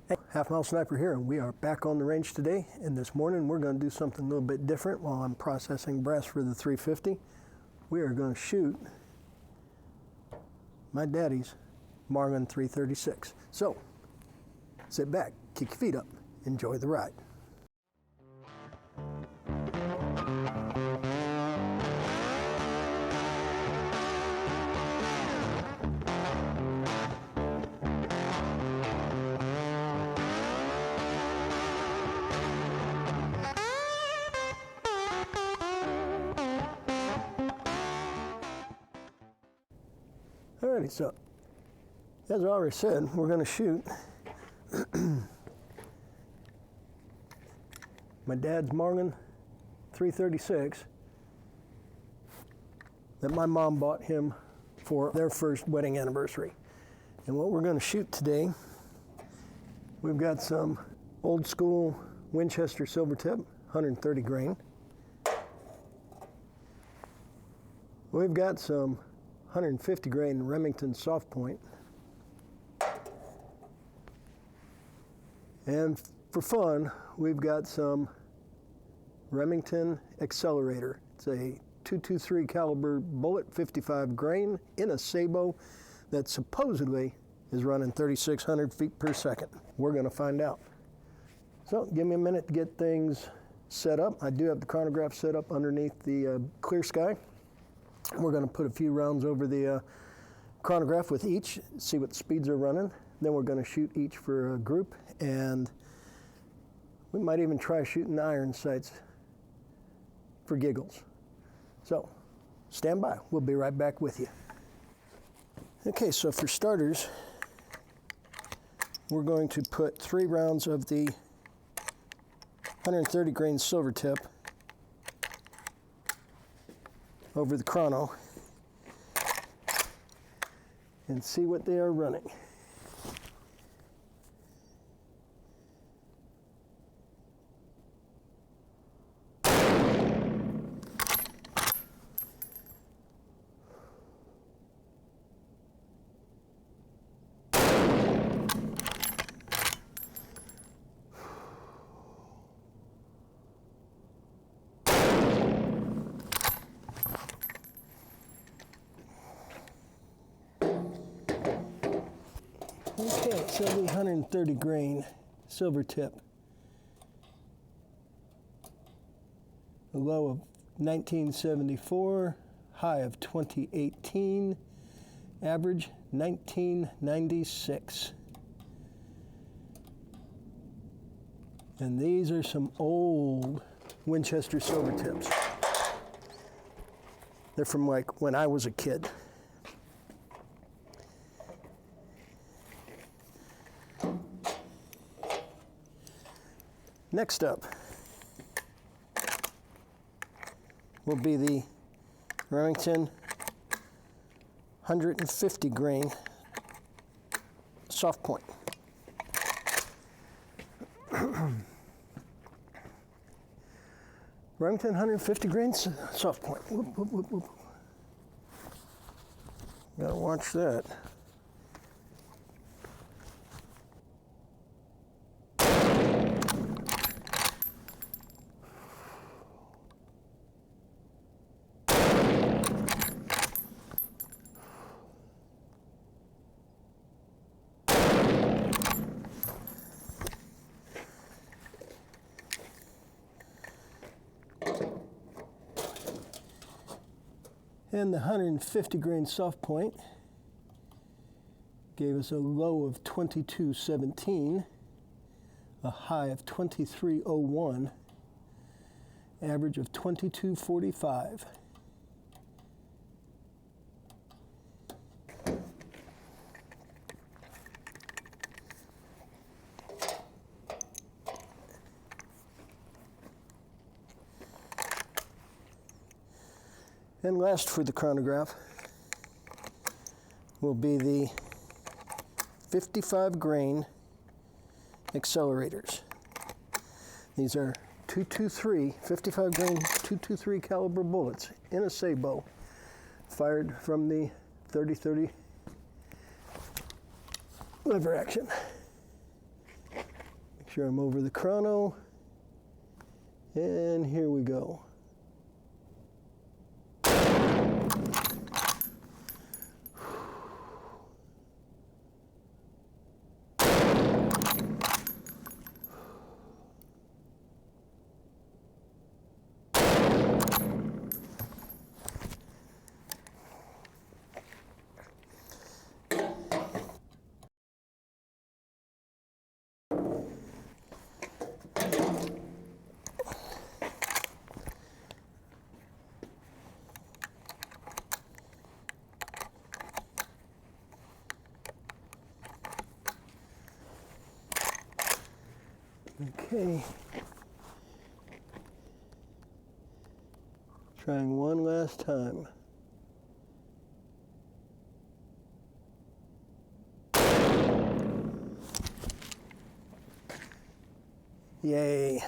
Hey, Halfmilesniper here, and we are back on the range today. And this morning we're going to do something a little bit different while I'm processing brass for the 350. We are going to shoot my daddy's Marlin 336. So, sit back, kick your feet up, enjoy the ride. Alrighty, so as I already said, we're going to shoot my dad's Marlin 336 that my mom bought him for their first wedding anniversary. And what we're going to shoot today, we've got some old school Winchester silver tip, 130 grain. We've got some 150 grain Remington soft point. And for fun, we've got some Remington Accelerator. It's a .223 caliber bullet, 55 grain in a sabot that supposedly is running 3,600 feet per second. We're gonna find out. So give me a minute to get things set up. I do have the chronograph set up underneath the clear sky. We're going to put a few rounds over the chronograph with each, see what speeds are running. Then we're going to shoot each for a group, and we might even try shooting iron sights for giggles. So, stand by. We'll be right back with you. Okay, so for starters, we're going to put 3 rounds of the 130 grain silver tip over the chrono and see what they are running. Okay, so the 130 grain silver tip. A low of 1974, high of 2018, average 1996. And these are some old Winchester silver tips. They're from like when I was a kid. Next up will be the Remington 150 grain soft point. Remington 150 grain soft point. Whoop, whoop, whoop, whoop. Gotta watch that. And the 150 grain soft point gave us a low of 2217, a high of 2301, average of 2245. And last for the chronograph will be the 55 grain accelerators. These are 55 grain .223 caliber bullets in a sabot, fired from the 30-30 lever action. sure I'm over the chrono. And here we go. Okay. Trying one last time. Yay.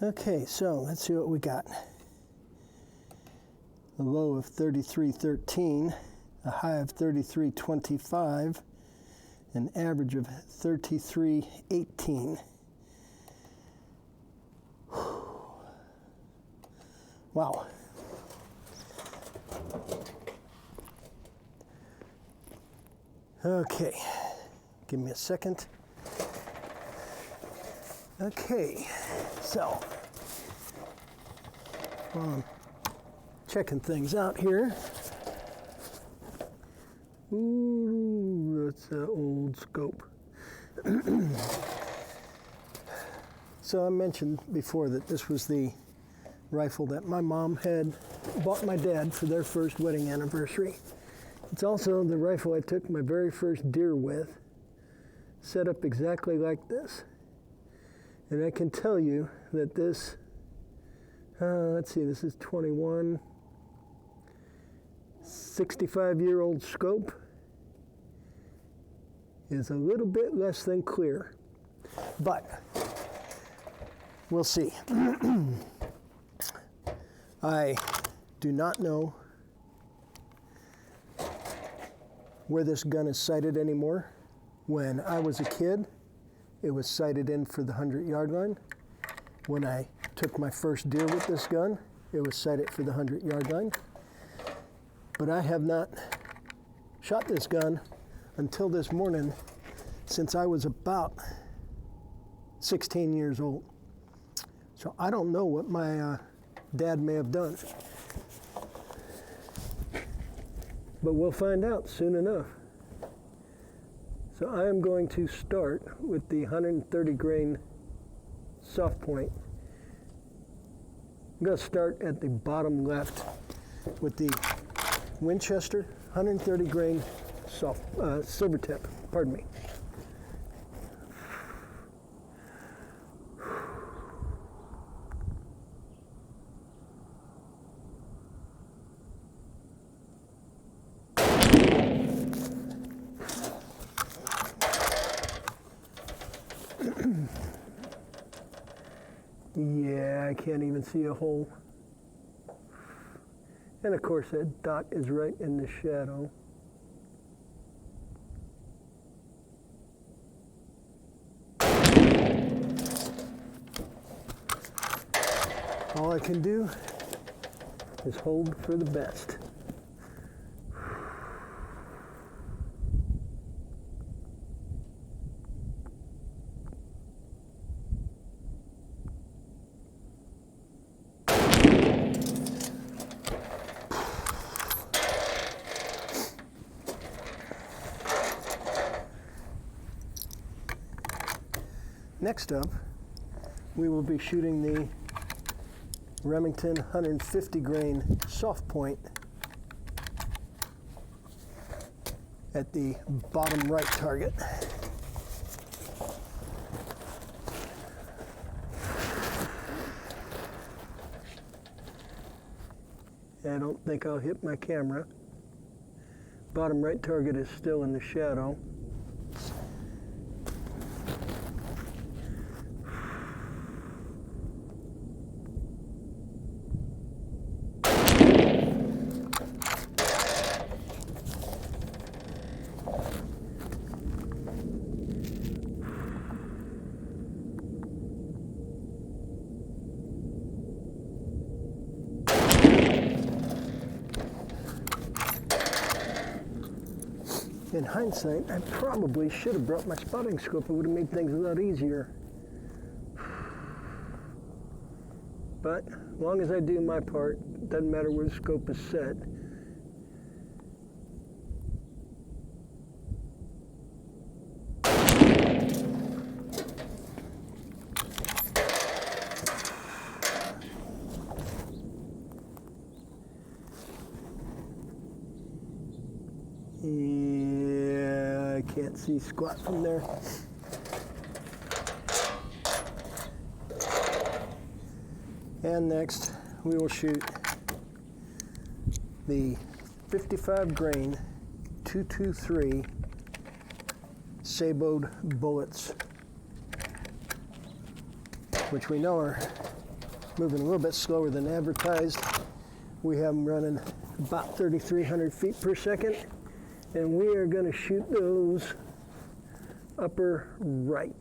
Okay, so let's see what we got. A low of 33.13, a high of 33.25, an average of 33.18. Wow. Okay, give me a second. Okay, so checking things out here. Ooh, that's an old scope. So I mentioned before that this was the rifle that my mom had bought my dad for their first wedding anniversary. It's also the rifle I took my very first deer with, set up exactly like this. And I can tell you that this, let's see, this is 21, 65-year-old scope is a little bit less than clear, but we'll see. I do not know where this gun is sighted anymore. When I was a kid, it was sighted in for the 100-yard line. When I took my first deer with this gun, it was sighted for the 100-yard line. But I have not shot this gun until this morning since I was about 16 years old. So I don't know what my dad may have done. But we'll find out soon enough. So I am going to start with the 130 grain soft point. I'm going to start at the bottom left with the Winchester 130 grain soft silver tip. Pardon me. Yeah, I can't even see a hole. And of course that dot is right in the shadow. All I can do is hold for the best. Next up, we will be shooting the Remington 150 grain soft point at the bottom right target. I don't think I'll hit my camera. Bottom right target is still in the shadow. In hindsight, I probably should have brought my spotting scope. It would have made things a lot easier. But as long as I do my part, it doesn't matter where the scope is set. Yeah, I can't see squat from there. And next, we will shoot the 55 grain 223 sabot bullets, which we know are moving a little bit slower than advertised. We have them running about 3,300 feet per second. And we are going to shoot those upper right.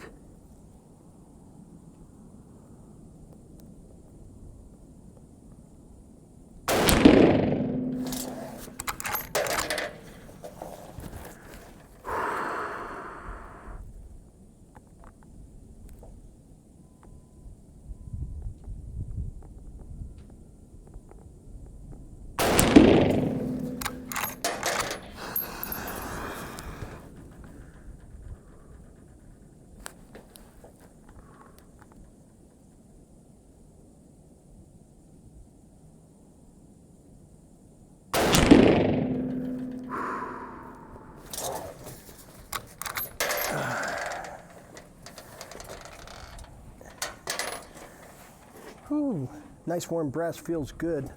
Ooh, nice warm brass, feels good.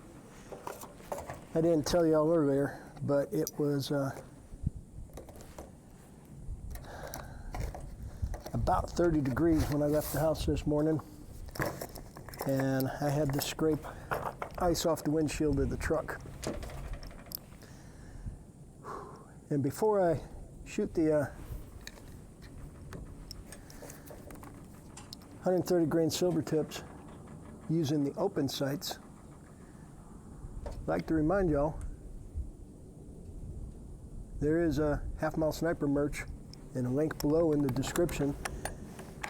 I didn't tell you all earlier, but it was about 30 degrees when I left the house this morning, and I had to scrape ice off the windshield of the truck. And before I shoot the 130 grain silver tips using the open sights, I'd like to remind y'all there is a Halfmilesniper merch and a link below in the description.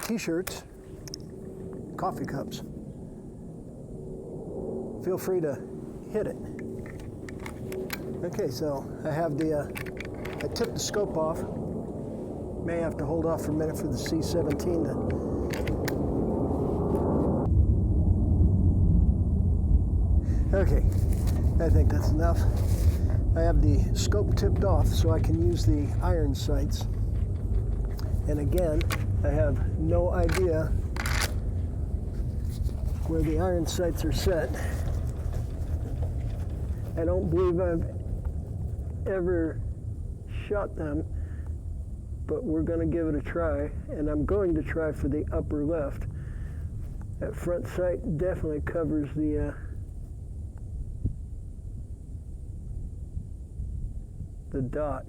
T-shirts, coffee cups. Feel free to hit it. Okay, so I have I tipped the scope off. May have to hold off for a minute for the C-17 to okay, I think that's enough. I have the scope tipped off so I can use the iron sights. And again, I have no idea where the iron sights are set. I don't believe I've ever shot them, but we're going to give it a try, and I'm going to try for the upper left. That front sight definitely covers the dot.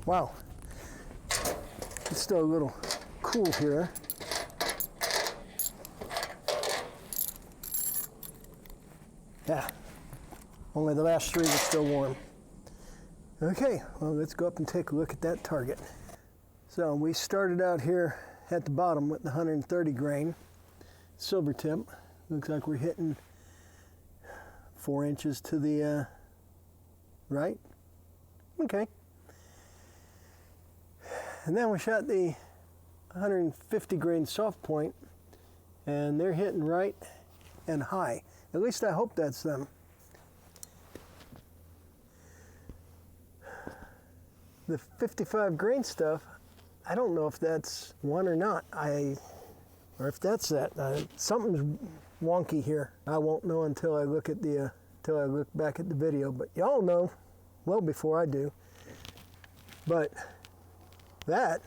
Wow, it's still a little cool here. Yeah, only the last three were still warm. Okay, well, let's go up and take a look at that target. So we started out here at the bottom with the 130 grain silver tip. Looks like we're hitting 4 inches to the right. Okay. And then we shot the 150 grain soft point, and they're hitting right and high. At least I hope that's them. The 55 grain stuff, I don't know if that's one or not. Or if that's that. Something's wonky here. I won't know until I look at until I look back at the video. But y'all know well before I do. But that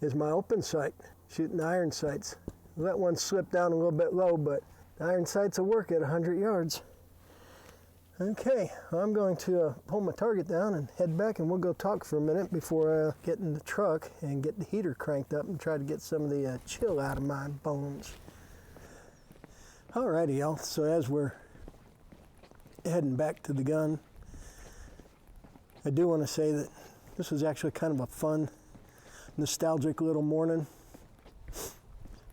is my open sight, shooting iron sights. Let one slip down a little bit low, but the iron sights will work at 100 yards. Okay, I'm going to pull my target down and head back, and we'll go talk for a minute before I get in the truck and get the heater cranked up and try to get some of the chill out of my bones. Alrighty, y'all, so as we're heading back to the gun, I do want to say that this was actually kind of a fun, nostalgic little morning.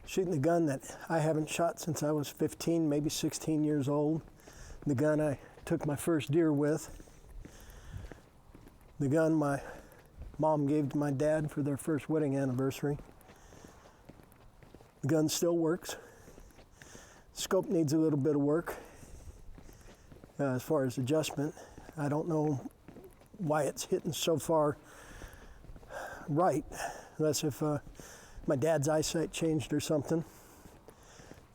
Shooting the gun that I haven't shot since I was 15, maybe 16 years old. The gun I took my first deer with. The gun my mom gave to my dad for their first wedding anniversary. The gun still works. Scope needs a little bit of work as far as adjustment. I don't know why it's hitting so far right, unless if my dad's eyesight changed or something.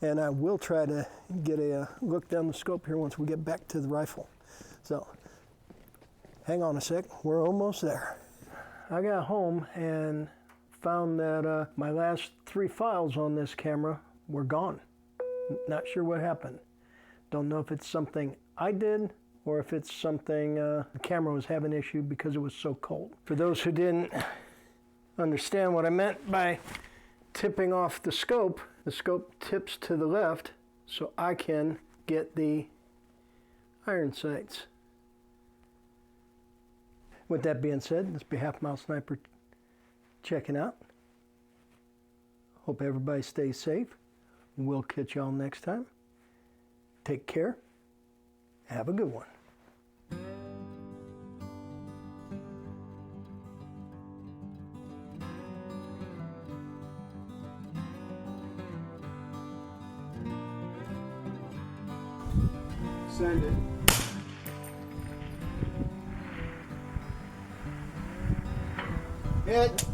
And I will try to get a look down the scope here once we get back to the rifle. So, hang on a sec, we're almost there. I got home and found that my last 3 files on this camera were gone. Not sure what happened. Don't know if it's something I did or if it's something the camera was having an issue because it was so cold. For those who didn't understand what I meant by tipping off the scope tips to the left so I can get the iron sights. With that being said, this be Halfmilesniper checking out. Hope everybody stays safe. We'll catch y'all next time. Take care. Have a good one. Send it. Hit.